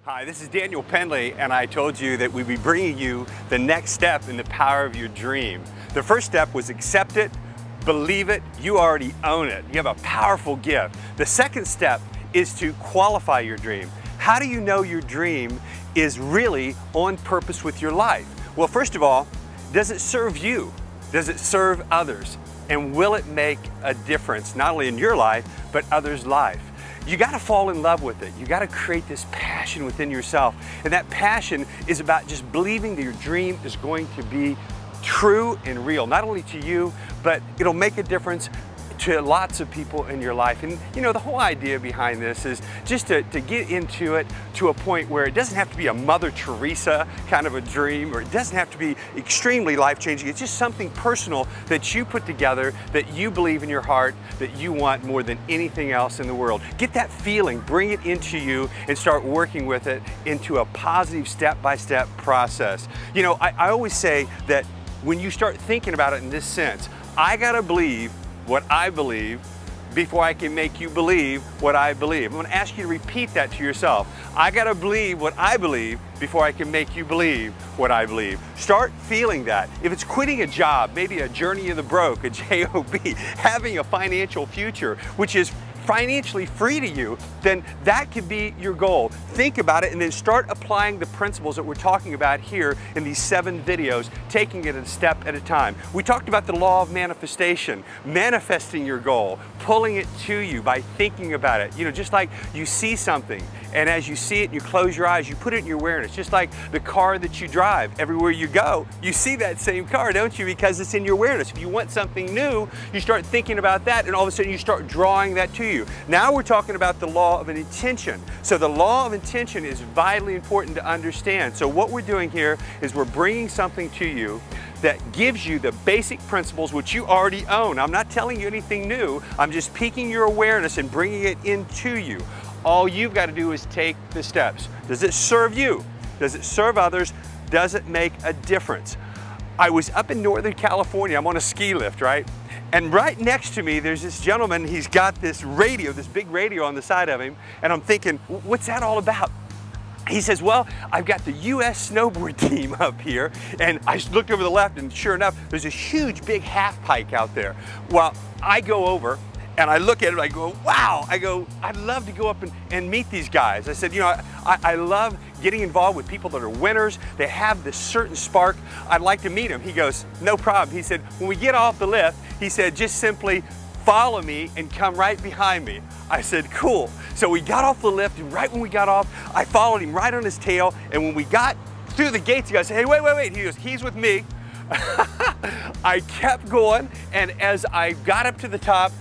Hi, this is Daniel Penley, and I told you that we'd be bringing you the next step in the power of your dream. The first step was accept it, believe it, you already own it. You have a powerful gift. The second step is to qualify your dream. How do you know your dream is really on purpose with your life? Well, first of all, does it serve you? Does it serve others? And will it make a difference, not only in your life, but others' life? You got to fall in love with it. You got to create this passion within yourself. And that passion is about just believing that your dream is going to be true and real, not only to you, but it'll make a difference to lots of people in your life. And you know, the whole idea behind this is just to get into it to a point where it doesn't have to be a Mother Teresa kind of a dream, or it doesn't have to be extremely life-changing. It's just something personal that you put together, that you believe in your heart, that you want more than anything else in the world. Get that feeling, bring it into you, and start working with it into a positive step-by-step process. You know, I always say that when you start thinking about it in this sense, I gotta believe what I believe before I can make you believe what I believe. I'm going to ask you to repeat that to yourself. I got to believe what I believe before I can make you believe what I believe. Start feeling that. If it's quitting a job, maybe a journey of the broke, a JOB, having a financial future, which is financially free to you, then that could be your goal. Think about it and then start applying the principles that we're talking about here in these 7 videos, taking it a step at a time. We talked about the law of manifestation, manifesting your goal, pulling it to you by thinking about it. You know, just like you see something, and as you see it and you close your eyes, you put it in your awareness. Just like the car that you drive, everywhere you go, you see that same car, don't you? Because it's in your awareness. If you want something new, you start thinking about that, and all of a sudden you start drawing that to you. Now we're talking about the law of an intention. So the law of intention is vitally important to understand. So what we're doing here is we're bringing something to you that gives you the basic principles which you already own. I'm not telling you anything new. I'm just piquing your awareness and bringing it into you. All you've got to do is take the steps. Does it serve you? Does it serve others? Does it make a difference? I was up in Northern California. I'm on a ski lift, right? And right next to me, there's this gentleman. He's got this radio, this big radio on the side of him. And I'm thinking, what's that all about? He says, well, I've got the U.S. snowboard team up here. And I looked over the left, and sure enough, there's a huge, big half pike out there. Well, I go over, and I look at it, I go, wow. I go, I'd love to go up and meet these guys. I said, you know, I love getting involved with people that are winners. They have this certain spark. I'd like to meet them. He goes, no problem. He said, when we get off the lift, he said, just simply follow me and come right behind me. I said, cool. So we got off the lift, and right when we got off, I followed him right on his tail. And when we got through the gates, he goes, hey, wait. He goes, he's with me. I kept going, and as I got up to the top,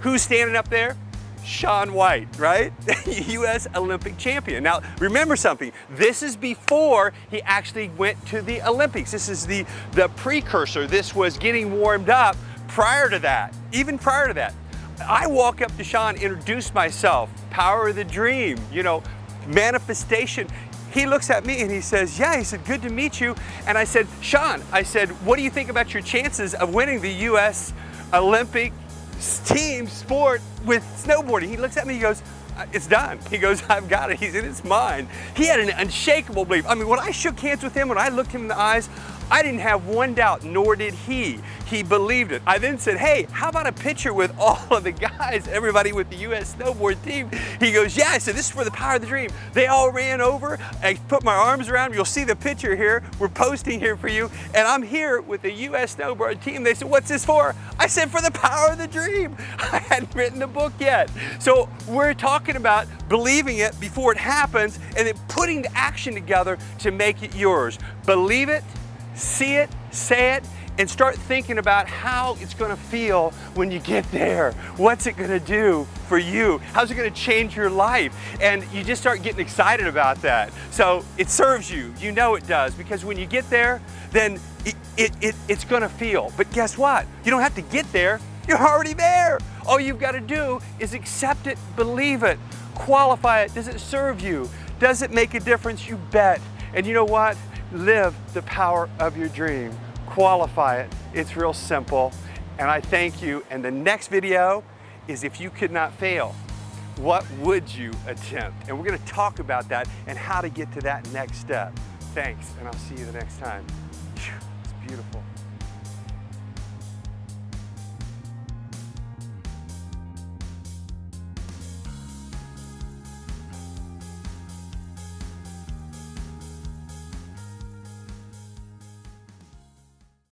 who's standing up there? Shaun White, right? U.S. Olympic champion. Now, remember something. This is before he actually went to the Olympics. This is the precursor. This was getting warmed up prior to that, even prior to that. I walk up to Shaun, introduce myself, power of the dream, you know, manifestation. He looks at me and he says, yeah, he said, good to meet you. And I said, Shaun, I said, what do you think about your chances of winning the U.S. Olympic team sport with snowboarding? He looks at me, he goes, it's done. He goes, I've got it. He said, it's mine. He had an unshakable belief. I mean, when I shook hands with him, when I looked him in the eyes, I didn't have one doubt, nor did he. He believed it. I then said, hey, how about a picture with all of the guys, everybody with the U.S. snowboard team? He goes, yeah. I said, this is for the power of the dream. They all ran over. I put my arms around him. You'll see the picture here. We're posting here for you. And I'm here with the U.S. snowboard team. They said, what's this for? I said, for the power of the dream. I hadn't written the book yet. So we're talking about believing it before it happens and then putting the action together to make it yours. Believe it, see it, say it, and start thinking about how it's going to feel when you get there. What's it going to do for you? How's it going to change your life? And you just start getting excited about that. So it serves you. You know it does, because when you get there, then it's going to feel. But guess what? You don't have to get there. You're already there. All you've got to do is accept it, believe it, qualify it. Does it serve you? Does it make a difference? You bet. And you know what? Live the power of your dream. Qualify it. It's real simple. And I thank you. And the next video is if you could not fail. What would you attempt? And we're going to talk about that and how to get to that next step. Thanks, and I'll see you the next time. It's beautiful.